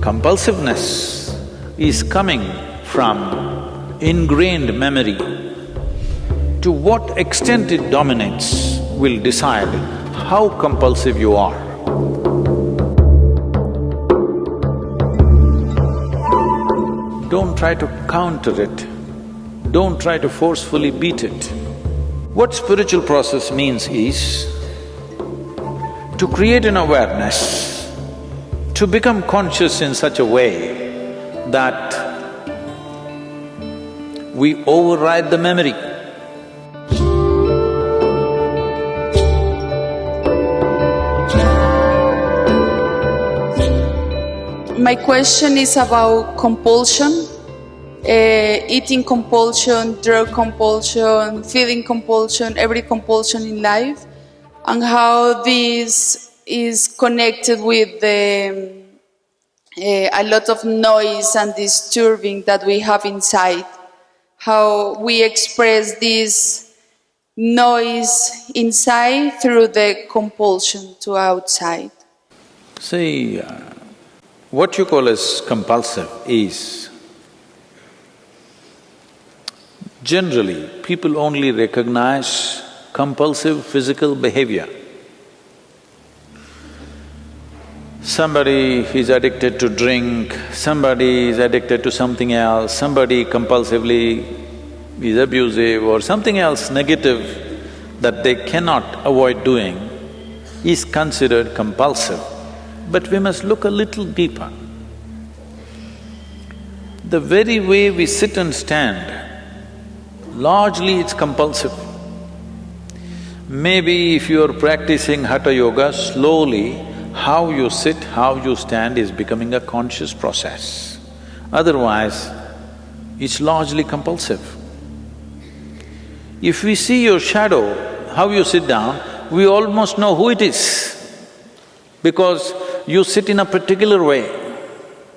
Compulsiveness is coming from ingrained memory. To what extent it dominates will decide how compulsive you are. Don't try to counter it, don't try to forcefully beat it. What spiritual process means is to create an awareness, to become conscious in such a way that we override the memory. My question is about compulsion, eating compulsion, drug compulsion, feeding compulsion, every compulsion in life, and how this is connected with a lot of noise and disturbing that we have inside. How we express this noise inside through the compulsion to outside. See, what you call as compulsive is, generally, people only recognize compulsive physical behavior. Somebody is addicted to drink, somebody is addicted to something else, somebody compulsively is abusive or something else negative that they cannot avoid doing is considered compulsive. But we must look a little deeper. The very way we sit and stand, largely it's compulsive. Maybe if you're practicing Hatha Yoga, slowly how you sit, how you stand is becoming a conscious process. Otherwise, it's largely compulsive. If we see your shadow, how you sit down, we almost know who it is, because you sit in a particular way,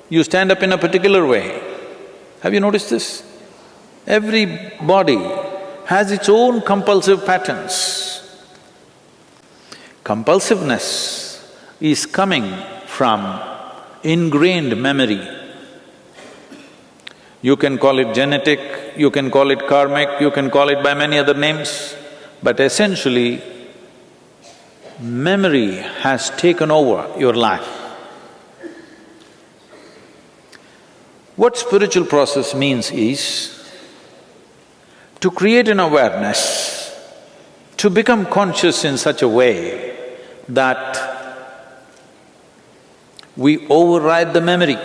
you stand up in a particular way. Have you noticed this? Every body has its own compulsive patterns. Compulsiveness is coming from ingrained memory. You can call it genetic, you can call it karmic, you can call it by many other names, but essentially, memory has taken over your life. What spiritual process means is to create an awareness, to become conscious in such a way that we override the memory,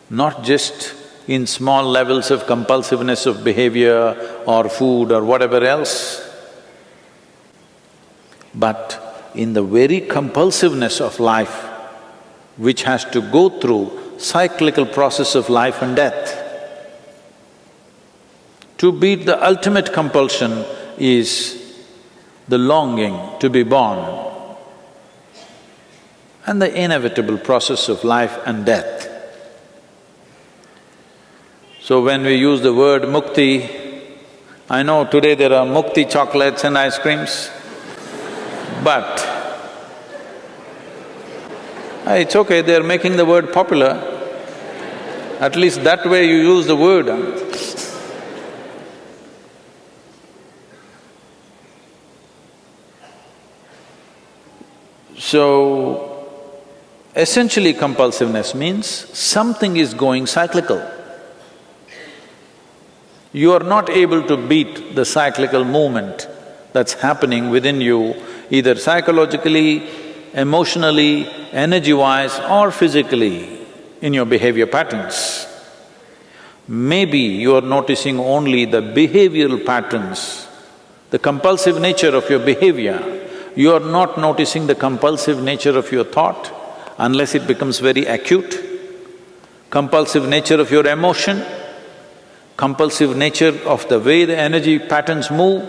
not just in small levels of compulsiveness of behavior or food or whatever else, but in the very compulsiveness of life, which has to go through cyclical process of life and death. To beat the ultimate compulsion is the longing to be born and the inevitable process of life and death. So when we use the word mukti, I know today there are mukti chocolates and ice creams, but it's okay, they're making the word popular. At least that way you use the word. So, essentially compulsiveness means something is going cyclical. You are not able to beat the cyclical movement that's happening within you, either psychologically, emotionally, energy-wise or physically in your behavior patterns. Maybe you are noticing only the behavioral patterns, the compulsive nature of your behavior. You are not noticing the compulsive nature of your thought unless it becomes very acute, compulsive nature of your emotion, compulsive nature of the way the energy patterns move,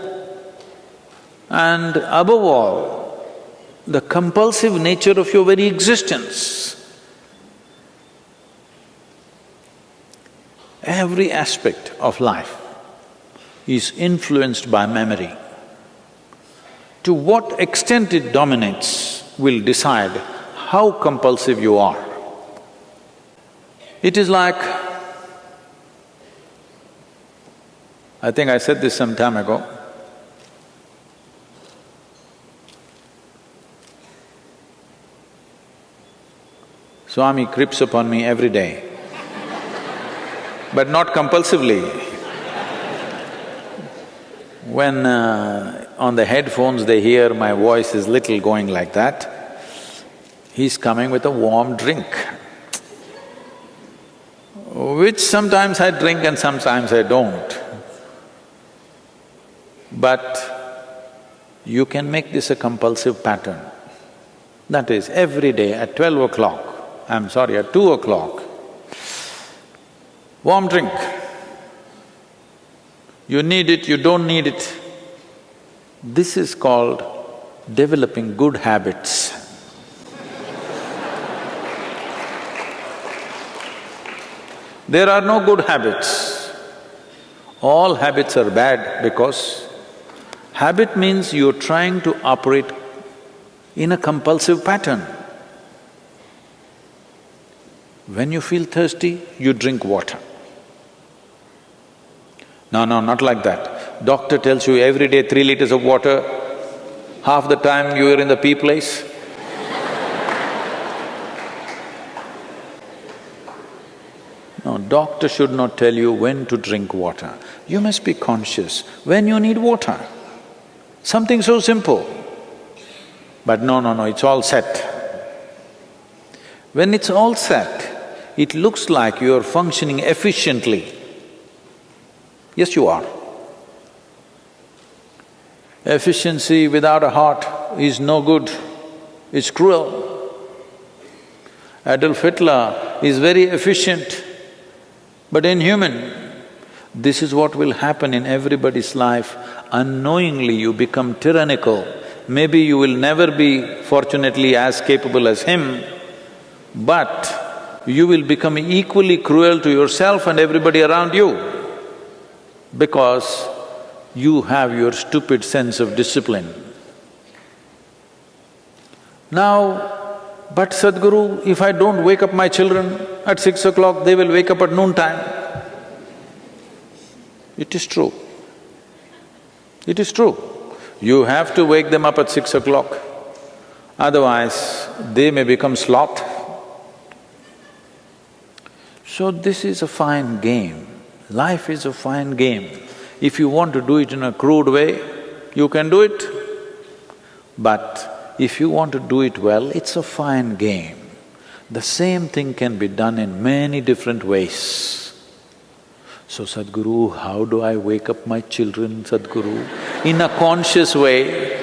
and above all, the compulsive nature of your very existence. Every aspect of life is influenced by memory. To what extent it dominates will decide how compulsive you are. It is like… I think I said this some time ago. Swami creeps upon me every day, but not compulsively. When on the headphones they hear my voice is little going like that, he's coming with a warm drink, which sometimes I drink and sometimes I don't. But you can make this a compulsive pattern. That is, every day at 12 o'clock, at 2 o'clock, warm drink. You need it, you don't need it. This is called developing good habits. There are no good habits. All habits are bad because habit means you're trying to operate in a compulsive pattern. When you feel thirsty, you drink water. No, not like that. Doctor tells you every day 3 liters of water, half the time you are in the pee place. No, doctor should not tell you when to drink water. You must be conscious when you need water. Something so simple. But no, it's all set. When it's all set, it looks like you're functioning efficiently. Yes, you are. Efficiency without a heart is no good, it's cruel. Adolf Hitler is very efficient, but inhuman. This is what will happen in everybody's life. Unknowingly you become tyrannical. Maybe you will never be, fortunately, as capable as him, but you will become equally cruel to yourself and everybody around you because you have your stupid sense of discipline. Now, but Sadhguru, if I don't wake up my children at 6 o'clock, they will wake up at noontime. It is true. It is true. You have to wake them up at 6 o'clock, otherwise they may become sloth. So this is a fine game. Life is a fine game. If you want to do it in a crude way, you can do it. But if you want to do it well, it's a fine game. The same thing can be done in many different ways. So, Sadhguru, how do I wake up my children, Sadhguru? In a conscious way,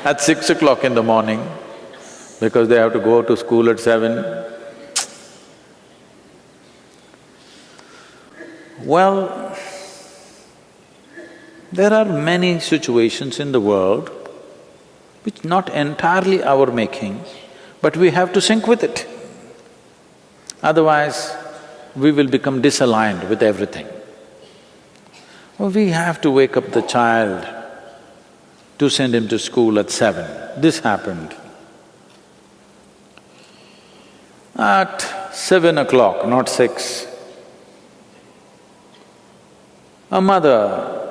at 6 o'clock in the morning, because they have to go to school at 7. Well, there are many situations in the world which not entirely our making, but we have to sync with it. Otherwise, we will become disaligned with everything. We have to wake up the child to send him to school at 7. This happened. At 7 o'clock, not 6, a mother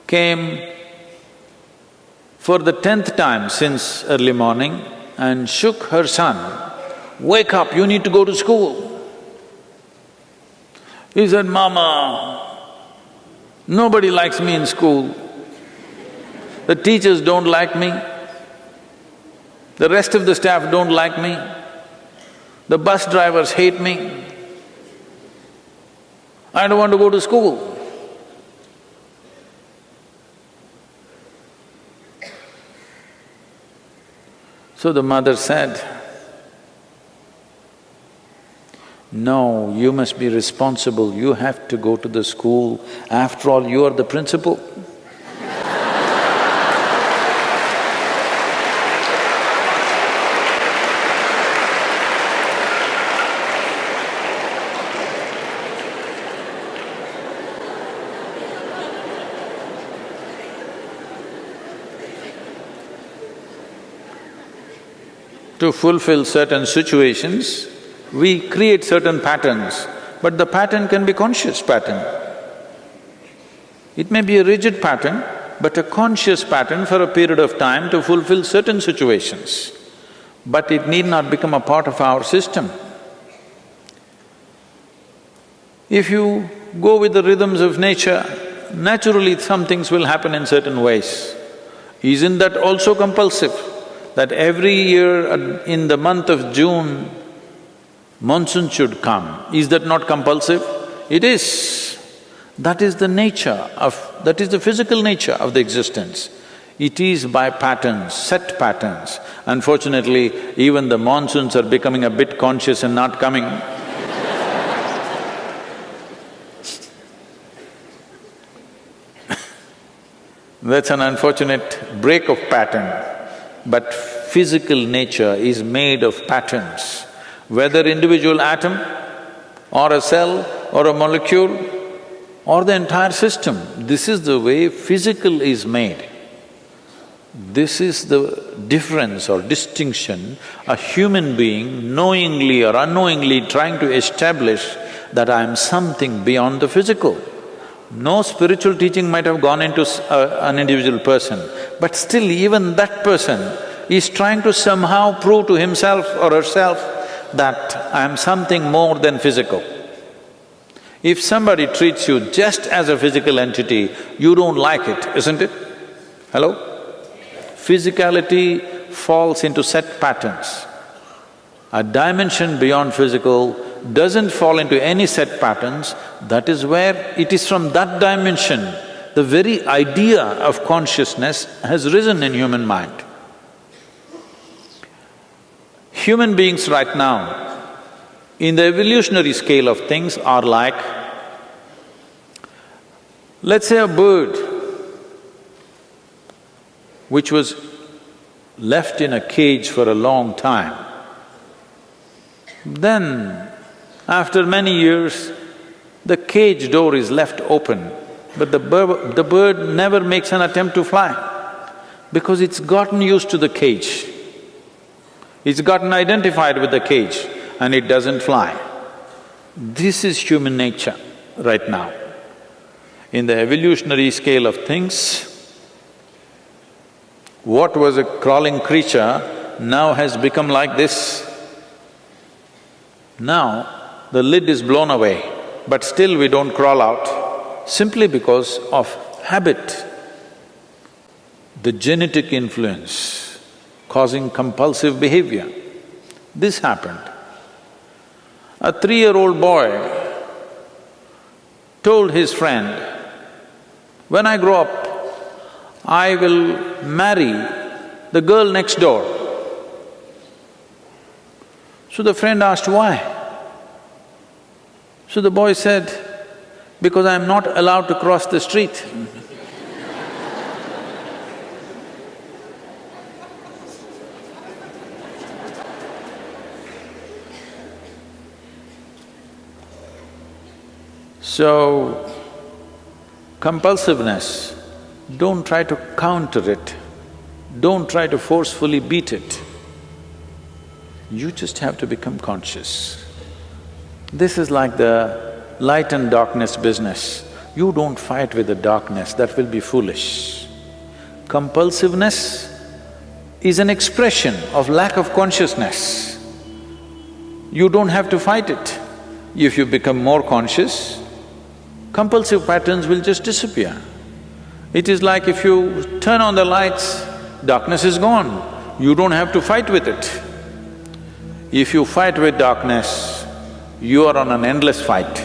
came for the 10th time since early morning and shook her son, "Wake up, you need to go to school." He said, "Mama, nobody likes me in school. The teachers don't like me. The rest of the staff don't like me. The bus drivers hate me. I don't want to go to school." So the mother said, "No, you must be responsible, you have to go to the school. After all, you are the principal." to fulfill certain situations, we create certain patterns, but the pattern can be conscious pattern. It may be a rigid pattern, but a conscious pattern for a period of time to fulfill certain situations. But it need not become a part of our system. If you go with the rhythms of nature, naturally some things will happen in certain ways. Isn't that also compulsive? That every year in the month of June, monsoon should come. Is that not compulsive? It is. That is the nature that is the physical nature of the existence. It is by patterns, set patterns. Unfortunately, even the monsoons are becoming a bit conscious and not coming. That's an unfortunate break of pattern. But physical nature is made of patterns. Whether individual atom or a cell or a molecule or the entire system, this is the way physical is made. This is the difference or distinction a human being knowingly or unknowingly trying to establish that I am something beyond the physical. No spiritual teaching might have gone into an individual person, but still even that person is trying to somehow prove to himself or herself that I am something more than physical. If somebody treats you just as a physical entity, you don't like it, isn't it? Hello? Physicality falls into set patterns. A dimension beyond physical doesn't fall into any set patterns. That is where it is from that dimension, the very idea of consciousness has risen in human mind. Human beings right now, in the evolutionary scale of things, are like, let's say a bird which was left in a cage for a long time. Then, after many years, the cage door is left open, but the bird never makes an attempt to fly because it's gotten used to the cage. It's gotten identified with the cage and it doesn't fly. This is human nature right now. In the evolutionary scale of things, what was a crawling creature now has become like this. Now, the lid is blown away, but still we don't crawl out, simply because of habit, the genetic influence causing compulsive behavior. This happened. A 3-year-old boy told his friend, "When I grow up, I will marry the girl next door." So the friend asked, "Why?" So the boy said, "Because I am not allowed to cross the street." So, compulsiveness, don't try to counter it, don't try to forcefully beat it. You just have to become conscious. This is like the light and darkness business. You don't fight with the darkness, that will be foolish. Compulsiveness is an expression of lack of consciousness. You don't have to fight it. If you become more conscious, compulsive patterns will just disappear. It is like if you turn on the lights, darkness is gone. You don't have to fight with it. If you fight with darkness, you are on an endless fight.